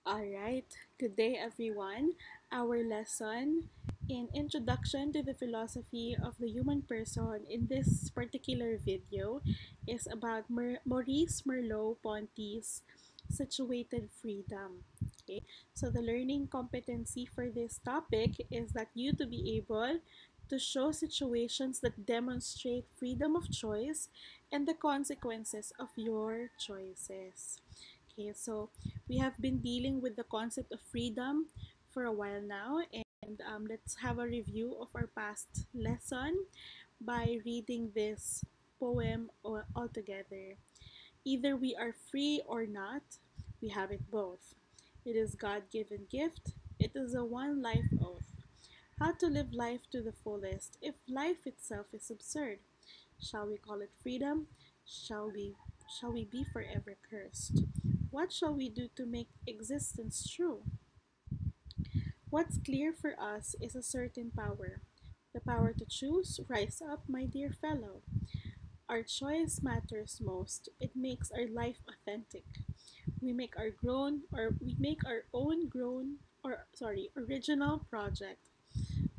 Alright, good day everyone. Our lesson in Introduction to the Philosophy of the Human Person in this particular video is about Maurice Merleau-Ponty's Situated Freedom. Okay, so the learning competency for this topic is that you to be able to show situations that demonstrate freedom of choice and the consequences of your choices. Okay, so we have been dealing with the concept of freedom for a while now, and let's have a review of our past lesson by reading this poem altogether. Either we are free or not, we have it both. It is God-given gift. It is a one life oath. How to live life to the fullest if life itself is absurd? Shall we call it freedom? Shall we shall we be forever cursed? What shall we do to make existence true? What's clear for us is a certain power. The power to choose. Rise up, my dear fellow. Our choice matters most. It makes our life authentic. We make our own original project.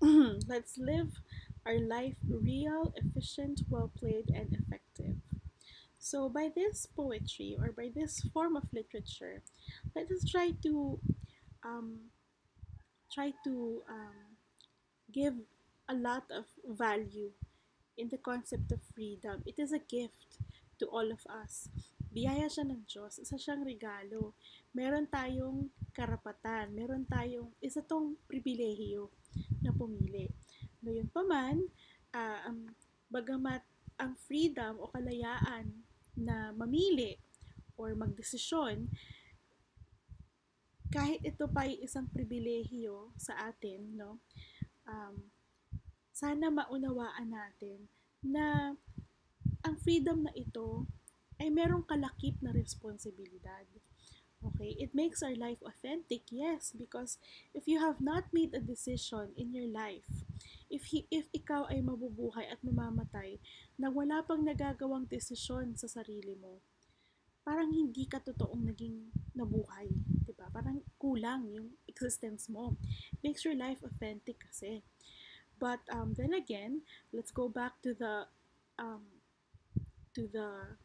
Let's live our life real, efficient, well played, and effective. So, by this poetry or by this form of literature, let us um, try to give a lot of value in the concept of freedom. It is a gift to all of us. Biyaya siya ng Diyos, isa siyang regalo. Meron tayong karapatan, meron tayong, isa tong pribilehiyo na pumili. Ngayon pa man, bagamat ang freedom o kalayaan na mamili or magdesisyon, kahit ito pa ay isang pribilehiyo sa atin, no? Sana maunawaan natin na ang freedom na ito ay merong kalakip na responsibilidad. Okay, it makes our life authentic, yes, because if you have not made a decision in your life, if ikaw ay mabubuhay at mamamatay na wala pang nagagawang desisyon sa sarili mo, parang hindi ka totoong naging nabuhay, 'di ba? Parang kulang yung existence mo. Makes your life authentic kasi. But then again, let's go back um, to the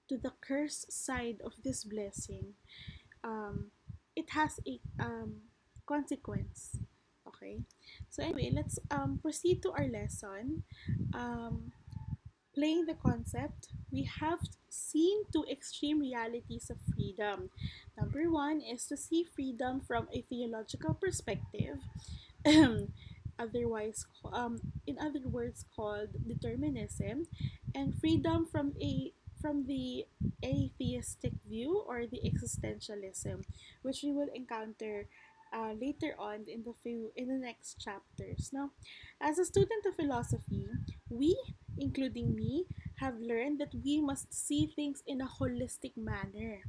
to the curse side of this blessing. It has a consequence. Okay. So anyway, let's proceed to our lesson. Playing the concept, we have seen two extreme realities of freedom. Number one is to see freedom from a theological perspective, in other words, called determinism, and freedom from the atheistic view or the existentialism, which we will encounter later on in the next chapters. Now, as a student of philosophy, we, including me, have learned that we must see things in a holistic manner.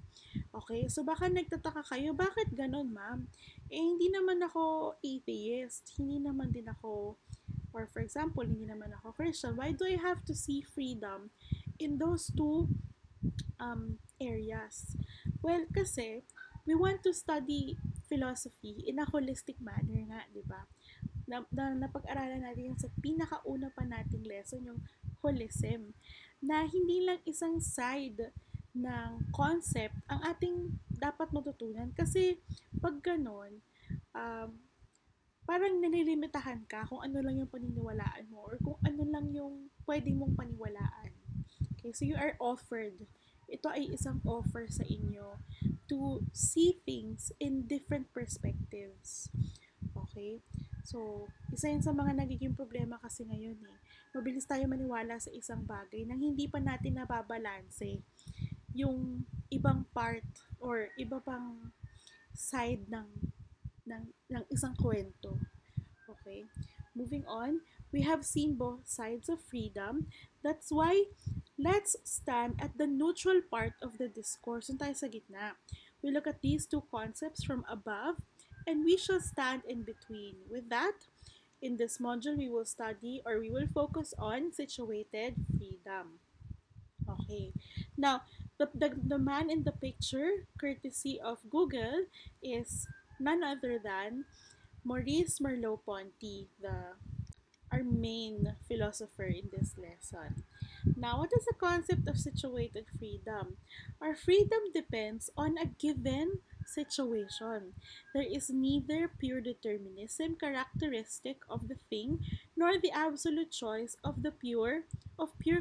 Okay, so baka nagtataka kayo, bakit ganon, ma'am? Hindi naman ako atheist, hindi naman din ako, or for example, hindi naman ako Christian. Why do I have to see freedom in those two areas? Well, kasi we want to study philosophy in a holistic manner nga, di ba? Napag-aralan natin yung sa pinakauna pa nating lesson, yung holism, na hindi lang isang side ng concept ang ating dapat matutunan. Kasi pag ganon, parang nalilimitahan ka kung ano lang yung paniniwalaan mo or kung ano lang yung pwede mong paniwalaan. Okay, so you are offered. Ito ay isang offer sa inyo to see things in different perspectives. Okay? So, isa yun sa mga nagiging problema kasi ngayon eh. Mabilis tayo maniwala sa isang bagay nang hindi pa natin nababalanse yung ibang part or iba pang side ng isang kwento. Okay? Moving on, we have seen both sides of freedom. That's why let's stand at the neutral part of the discourse. Doon tayo sa gitna. We look at these two concepts from above and we shall stand in between. With that, in this module, we will study or we will focus on situated freedom. Okay. Now, the man in the picture, courtesy of Google, is none other than Maurice Merleau-Ponty, the our main philosopher in this lesson. Now, what is the concept of situated freedom? Our freedom depends on a given situation. There is neither pure determinism characteristic of the thing nor the absolute choice of pure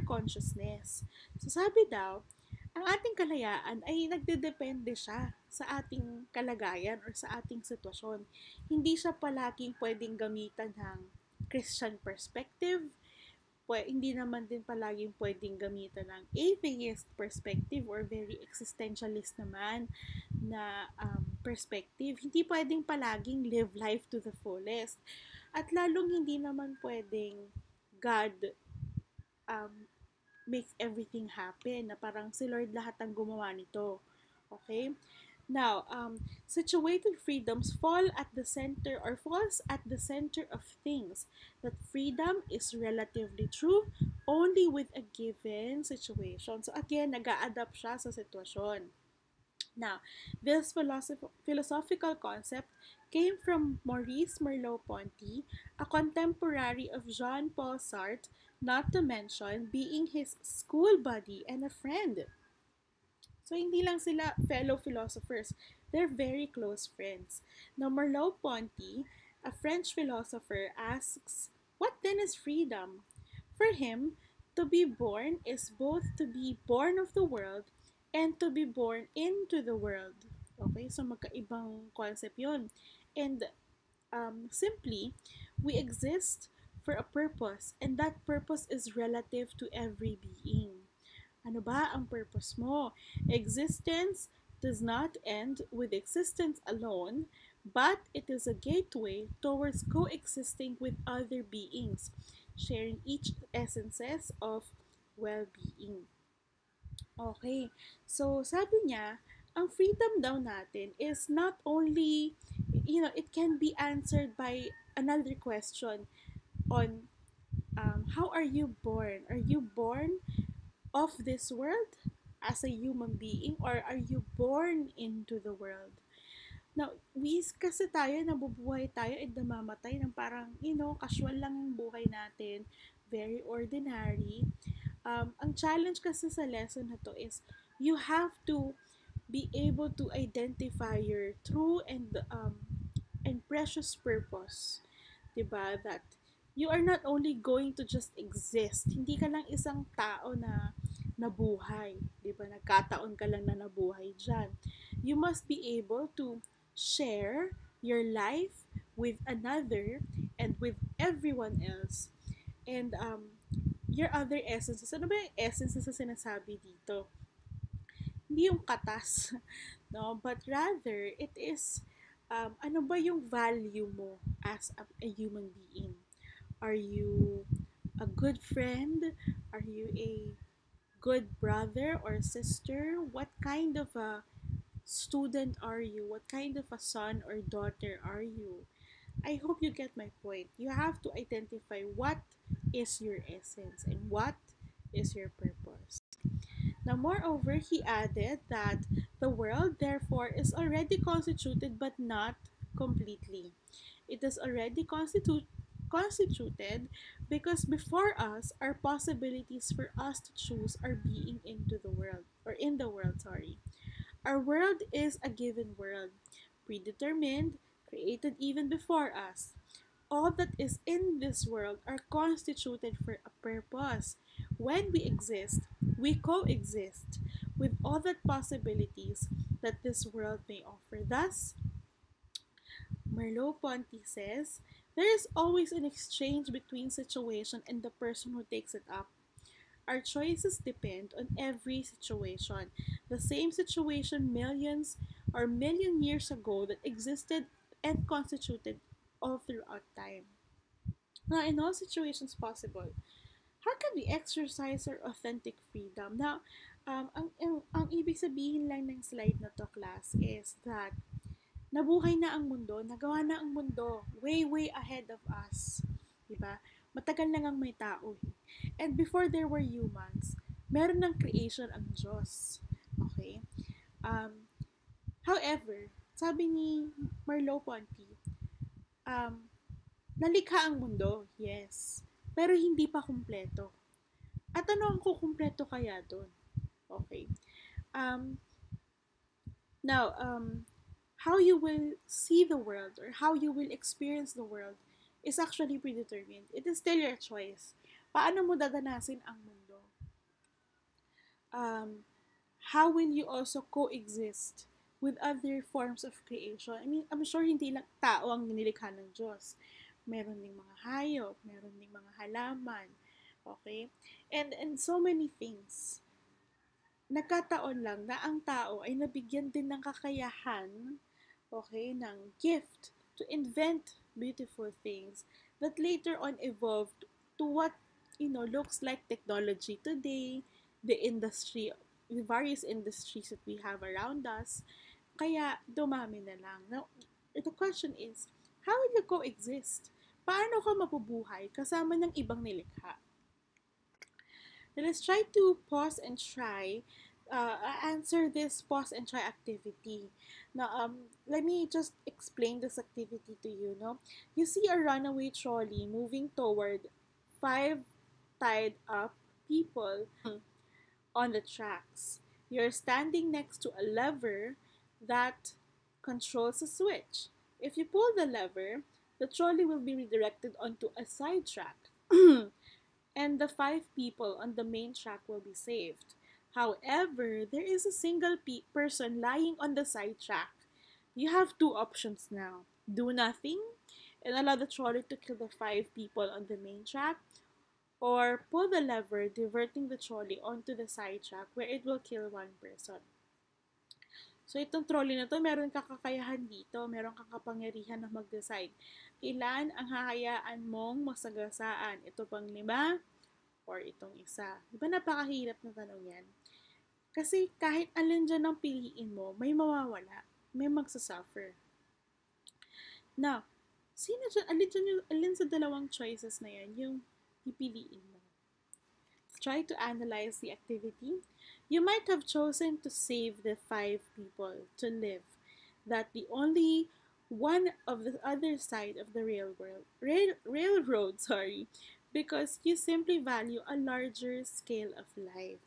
consciousness. So sabi daw, ang ating kalayaan ay nagdedepende siya sa ating kalagayan or sa ating sitwasyon. Hindi siya palaging pwedeng gamitan ng Christian perspective, hindi naman din palaging pwedeng gamitan ng atheist perspective or very existentialist naman na perspective. Hindi pwedeng palaging live life to the fullest. At lalong hindi naman pwedeng God um, makes everything happen, na parang si Lord lahat ang gumawa nito. Okay? Now, situated freedoms falls at the center of things. That freedom is relatively true only with a given situation. So again, nag-a-adapt siya sa sitwasyon. Now, this philosophical concept came from Maurice Merleau-Ponty, a contemporary of Jean-Paul Sartre, not to mention being his school buddy and a friend. So, hindi lang sila fellow philosophers. They're very close friends. Now, Merleau-Ponty, a French philosopher, asks, what then is freedom? For him, to be born is both to be born of the world and to be born into the world. Okay, so magkaibang concept yun. And simply, we exist for a purpose, and that purpose is relative to every being. Ano ba ang purpose mo? Existence does not end with existence alone, but it is a gateway towards coexisting with other beings, sharing each essences of well-being. Okay, so sabi niya, ang freedom daw natin is not only, it can be answered by another question on how are you born? Are you born of this world as a human being, or are you born into the world? Now, kasi tayo, nabubuhay tayo at namamatay ng parang, casual lang yung buhay natin, very ordinary. Ang challenge kasi sa lesson na to is, you have to be able to identify your true and precious purpose. Diba? That you are not only going to just exist. Hindi ka lang isang tao na nabuhay. Diba? Nagkataon ka lang na nabuhay dyan. You must be able to share your life with another and with everyone else. And your other essences. Ano ba yung essences na sinasabi dito? Hindi yung katas, no? But rather, it is, ano ba yung value mo as a human being? Are you a good friend? Are you a good brother or sister? What kind of a student are you? What kind of a son or daughter are you? I hope you get my point. You have to identify what is your essence and what is your purpose. Now, moreover, he added that the world, therefore, is already constituted but not completely. It is already constituted because before us are possibilities for us to choose our being into the world, or in the world, sorry. Our world is a given world, predetermined, created even before us. All that is in this world are constituted for a purpose. When we exist, we coexist with all the possibilities that this world may offer. Thus, Merleau-Ponty says, there is always an exchange between situation and the person who takes it up. Our choices depend on every situation. The same situation million years ago that existed and constituted all throughout time. Now, in all situations possible, how can we exercise our authentic freedom? Now, ang ibig sabihin lang ng slide na to, class, is that nabuhay na ang mundo, nagawa na ang mundo, way, way ahead of us. Diba? Matagal na ngang may tao. And before there were humans, meron ng creation ang Diyos. Okay? Um, However, sabi ni Merleau-Ponty, um, nalikha ang mundo, yes, pero hindi pa kumpleto. At ano ang kukumpleto kaya doon? Okay. Um, now, how you will see the world or how you will experience the world is actually predetermined. It is still your choice. Paano mo dadanasin ang mundo? Um, how will you also coexist with other forms of creation? I mean, I'm sure hindi lang tao ang nilikha ng Diyos. Meron ding mga hayop, meron ding mga halaman, okay? And so many things. Nagkataon lang na ang tao ay nabigyan din ng kakayahan, okay, ng gift to invent beautiful things that later on evolved to what, looks like technology today, the industry, the various industries that we have around us. Kaya dumami na lang. Now, the question is, how will you coexist? Paano ka mabubuhay kasama ng ibang nilikha? Let's try to pause and try answer this pause and try activity. Now, let me just explain this activity to you. No, you see a runaway trolley moving toward 5 tied up people on the tracks. You're standing next to a lever that controls a switch. If you pull the lever, the trolley will be redirected onto a side track. And the 5 people on the main track will be saved. However, there is a single person lying on the side track. You have 2 options now. Do nothing and allow the trolley to kill the 5 people on the main track, or pull the lever, diverting the trolley onto the side track where it will kill 1 person. So, itong trolley na to, meron kang kakayahan dito, meron kang kapangyarihan na mag-decide. Ilan ang hahayaan mong masagasaan? Ito pang 5 or itong isa? Di ba napakahirap na tanong yan? Kasi kahit alin dyan ang piliin mo, may mawawala, may magsasuffer. Now, alin sa dalawang choices na yan yung pipiliin mo? Try to analyze the activity. You might have chosen to save the 5 people to live, that the only one of the other side of the railroad, because you simply value a larger scale of life.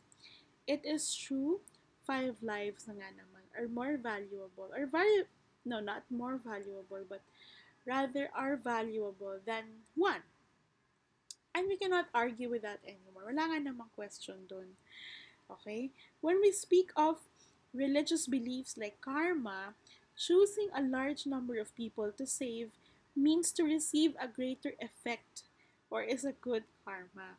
It is true, 5 lives na nga naman are more valuable, no, not more valuable, but rather are valuable than 1. And we cannot argue with that anymore. Wala nga namang question dun. Okay? When we speak of religious beliefs like karma, choosing a large number of people to save means to receive a greater effect, or is a good karma.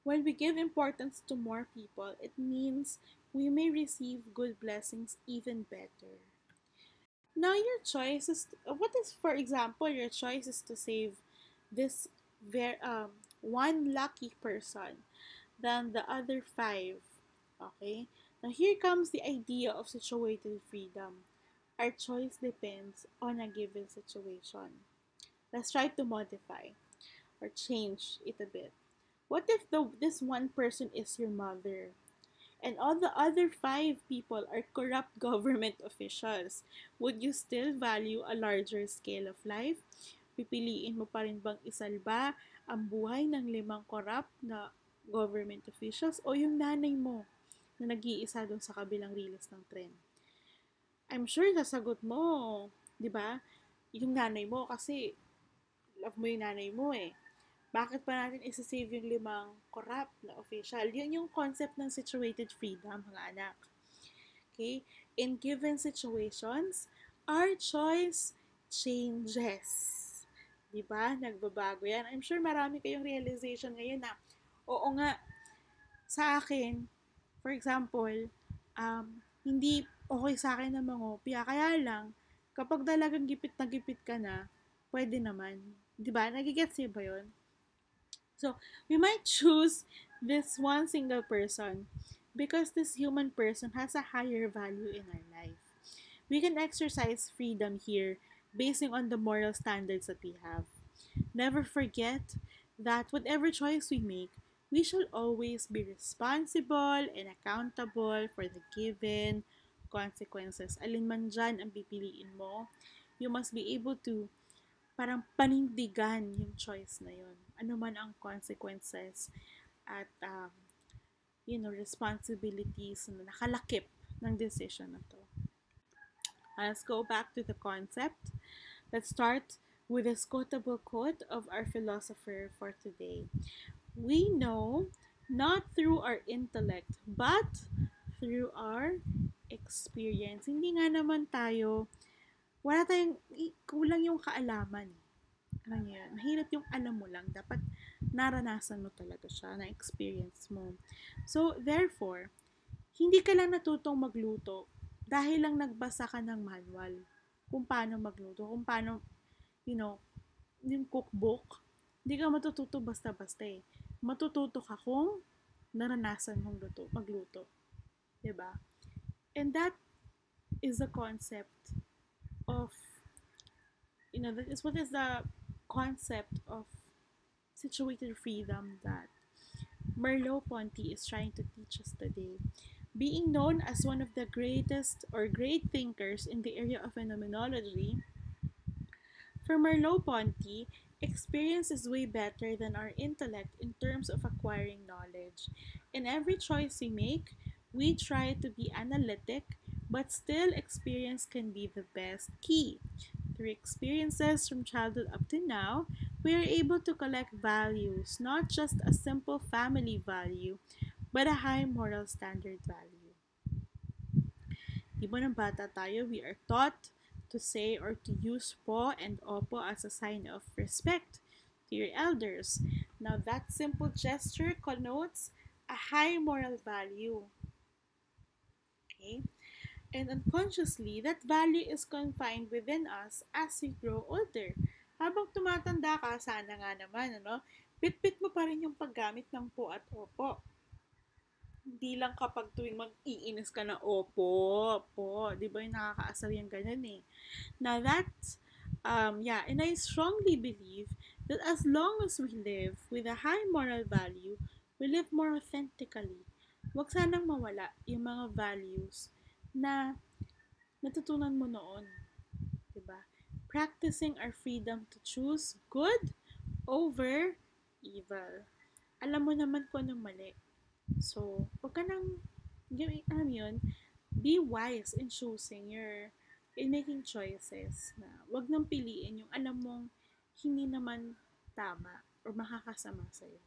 When we give importance to more people, it means we may receive good blessings even better. Now, your choice is, for example, your choice is to save this one lucky person than the other 5. Okay? Now, here comes the idea of situated freedom. Our choice depends on a given situation. Let's try to modify or change it a bit. What if this one person is your mother? And all the other 5 people are corrupt government officials? Would you still value a larger scale of life? Pipiliin mo pa rin bang isalba ang buhay ng 5 corrupt na government officials o yung nanay mo na nag-iisa doon sa kabilang riles ng tren? I'm sure sasagot mo, di ba? Yung nanay mo kasi love mo yung nanay mo eh. Bakit pa natin isa-save yung 5 corrupt na official? Yun yung concept ng situated freedom, mga anak. Okay? In given situations, our choice changes. Diba? Nagbabago yan. I'm sure marami kayong realization ngayon na, oo nga, sa akin, for example, hindi okay sa akin na mangopya. Kaya lang, kapag talagang gipit na gipit ka na, pwede naman. Diba? Nagigets niyo ba yun? So, we might choose this one single person because this human person has a higher value in our life. We can exercise freedom here basing on the moral standards that we have. Never forget that whatever choice we make, We shall always be responsible and accountable for the given consequences. Alin man dyan ang pipiliin mo, you must be able to parang panindigan yung choice na yun. Ano man ang consequences at responsibilities na nakalakip ng decision na to. Let's go back to the concept. Let's start with this quotable quote of our philosopher for today. We know not through our intellect, but through our experience. Hindi nga naman tayo, wala tayong, kulang yung kaalaman. Alam niyo yun, mahirap yung alam mo lang. Dapat naranasan mo talaga siya, na-experience mo. So, therefore, hindi ka lang natutong magluto dahil lang nagbasa ka ng manual kung paano magluto, kung paano, yung cookbook. Hindi ka matututo basta-basta eh. Matututo ka kung naranasan mong magluto. Diba? And that is the concept of, that is what is the concept of situated freedom that Merleau-Ponty is trying to teach us today. Being known as one of the greatest or great thinkers in the area of phenomenology, for Merleau-Ponty, experience is way better than our intellect in terms of acquiring knowledge. In every choice we make, we try to be analytic, but still experience can be the best key. Through experiences from childhood up to now, we are able to collect values, not just a simple family value, but a high moral standard value. Di ba ng bata tayo, we are taught to say or to use po and opo as a sign of respect to your elders. Now, that simple gesture connotes a high moral value. Okay? And unconsciously, that value is confined within us as we grow older. Habang tumatanda ka, sana nga naman, bit-bit mo pa rin yung paggamit ng po at opo. Hindi lang kapag tuwing mag-iinis ka na opo, po. Di ba yung nakakaasar yung ganyan eh. Now that's, and I strongly believe that as long as we live with a high moral value, we live more authentically. Huwag sanang mawala yung mga values na natutunan mo noon. Diba? Practicing our freedom to choose good over evil. Alam mo naman kung anong mali. So, wag ka nang, be wise in in making choices na wag nang piliin yung alam mong hindi naman tama or makakasama sa'yo.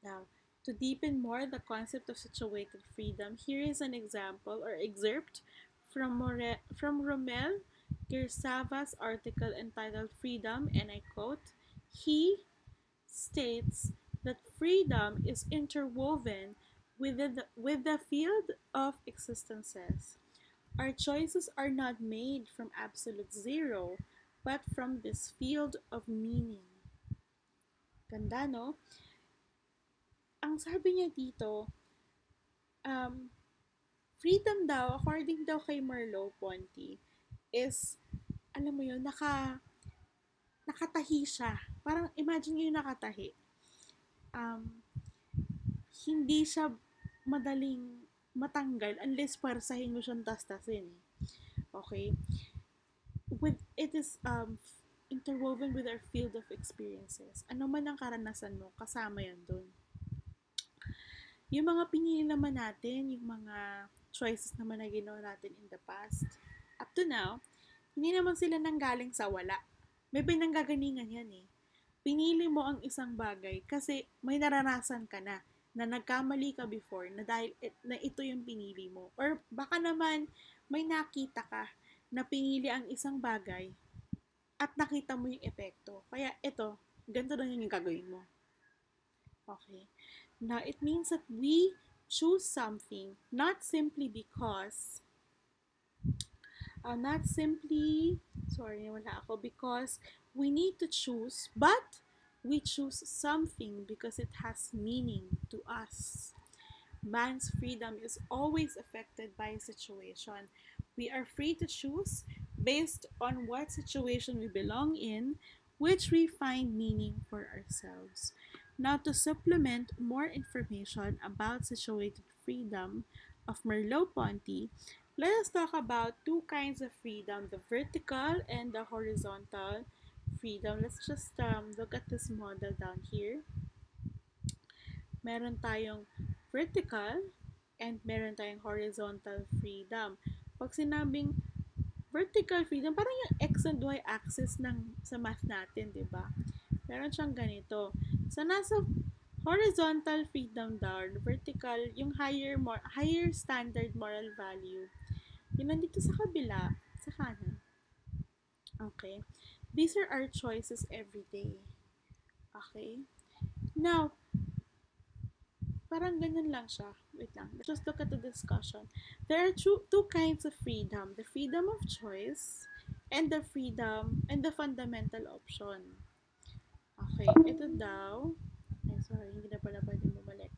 Now, to deepen more the concept of situated freedom, here is an example or excerpt from Romel Gersava's article entitled Freedom, and I quote, he states that freedom is interwoven with the field of existences. Our choices are not made from absolute zero, but from this field of meaning. Ganda, no? Ang sabi niya dito, freedom daw, according daw kay Merleau-Ponty, is, alam mo yun, nakatahi siya. Parang imagine nyo yung nakatahi. Hindi siya madaling matanggal unless puwersahin mo siyang tastasin. Okay? It is interwoven with our field of experiences. Ano man ang karanasan mo, kasama yan dun. Yung mga pinili naman natin, yung mga choices naman na ginawa natin in the past, up to now, hindi naman sila nanggaling sa wala. May pinanggagalingan yan eh. Pinili mo ang isang bagay kasi may naranasan ka na nagkamali ka before na dahil na ito yung pinili mo. Or baka naman may nakita ka na pinili ang isang bagay at nakita mo yung epekto. Kaya ito, ganito na yung gagawin mo. Okay. Now, it means that we choose something not simply because we need to choose, but we choose something because it has meaning to us. Man's freedom is always affected by a situation. We are free to choose based on what situation we belong in, which we find meaning for ourselves. Now, to supplement more information about situated freedom of Merleau-Ponty, let us talk about two kinds of freedom, the vertical and the horizontal freedom. Let's just look at this model down here. Meron tayong vertical and meron tayong horizontal freedom. Pag sinabing vertical freedom, parang yung x and y axis ng sa math natin, di ba? Meron siyang ganito. So, nasa horizontal freedom down, vertical, yung higher standard moral value. Yung nandito sa kabila, sa kanan. Okay? These are our choices every day. Okay? Now, parang ganyan lang siya. Wait lang. Let's just look at the discussion. There are two kinds of freedom. The freedom of choice and the freedom and the fundamental option. Okay, ito daw. Ay, sorry, hindi na pala pwedeng bumalik.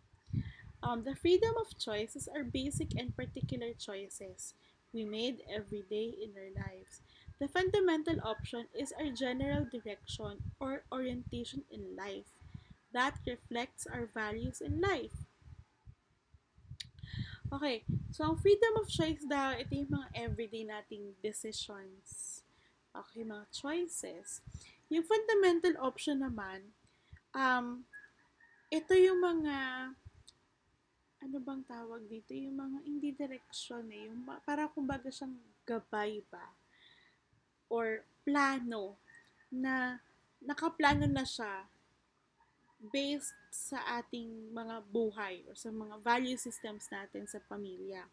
The freedom of choices are basic and particular choices we made every day in our lives. The fundamental option is our general direction or orientation in life that reflects our values in life. Okay, so ang freedom of choice daw, ito yung mga everyday nating decisions. Okay, mga choices. Yung fundamental option naman, ito yung mga, ano bang tawag dito? Yung mga, hindi direction eh. Yung, para kumbaga siyang gabay ba? Or plano na nakaplano na siya based sa ating mga buhay or sa mga value systems natin sa pamilya.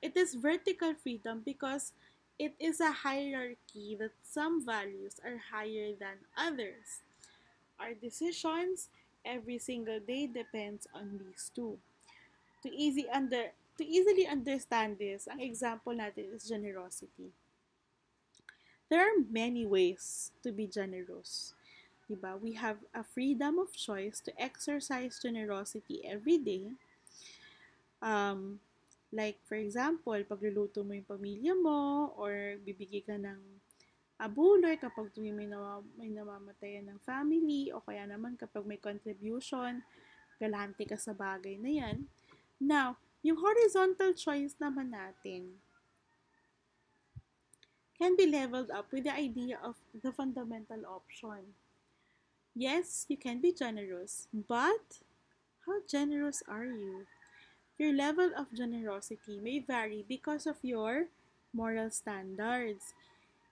It is vertical freedom because it is a hierarchy that some values are higher than others. Our decisions every single day depends on these two. To easily understand this, ang example natin is generosity. There are many ways to be generous. Diba? We have a freedom of choice to exercise generosity every day. Like, for example, pagluluto mo yung pamilya mo or bibigay ka ng abuloy kapag may namamatayan ng family o kaya naman kapag may contribution, galante ka sa bagay na yan. Now, yung horizontal choice naman natin can be leveled up with the idea of the fundamental option. Yes, you can be generous, but how generous are you? Your level of generosity may vary because of your moral standards.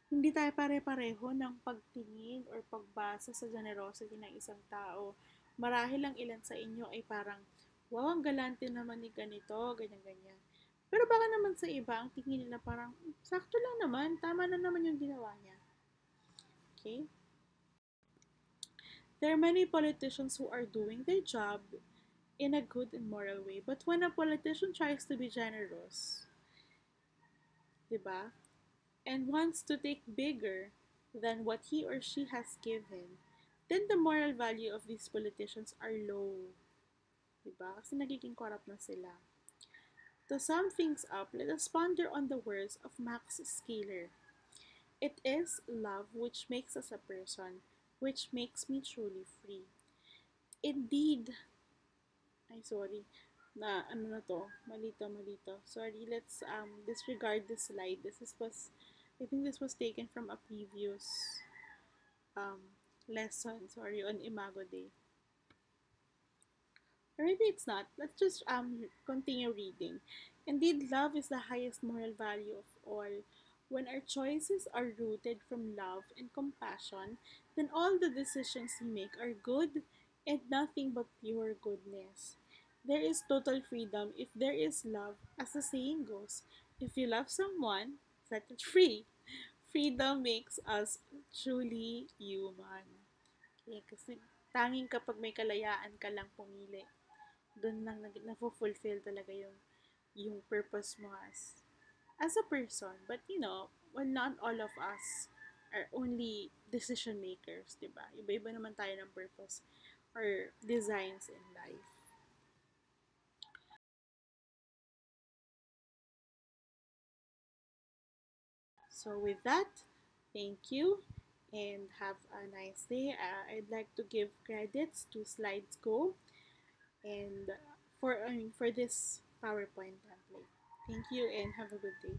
Hindi tayo pare-pareho ng pagtingin or pagbasa sa generosity ng isang tao. Marahil lang ilan sa inyo ay parang, wow, ang galante naman ni ganito, ganyan-ganyan. Pero baka naman sa iba, ang tingin nila parang, sakto lang naman, tama na naman yung ginawa niya. Okay? There are many politicians who are doing their job in a good and moral way. But when a politician tries to be generous, diba, and wants to take bigger than what he or she has given, then the moral value of these politicians are low. Diba? Kasi nagiging corrupt na sila. To sum things up, let us ponder on the words of Max Scaler. It is love which makes us a person, which makes me truly free. Indeed, ay sorry, na ano na to, malito. Sorry, let's disregard this slide. I think this was taken from a previous lesson, sorry, on Imago Day. Or maybe it's not. Let's just continue reading. Indeed, love is the highest moral value of all. When our choices are rooted from love and compassion, then all the decisions we make are good and nothing but pure goodness. There is total freedom if there is love, as the saying goes. If you love someone, set it free. Freedom makes us truly human. Okay, kasi tanging kapag may kalayaan ka lang pumili, doon lang na-fulfill talaga yung purpose mo as a person. But well, not all of us are only decision makers, diba? Iba-iba naman tayo ng purpose or designs in life. So with that, thank you and have a nice day. I'd like to give credits to Slides Go and for this PowerPoint template. Thank you and have a good day.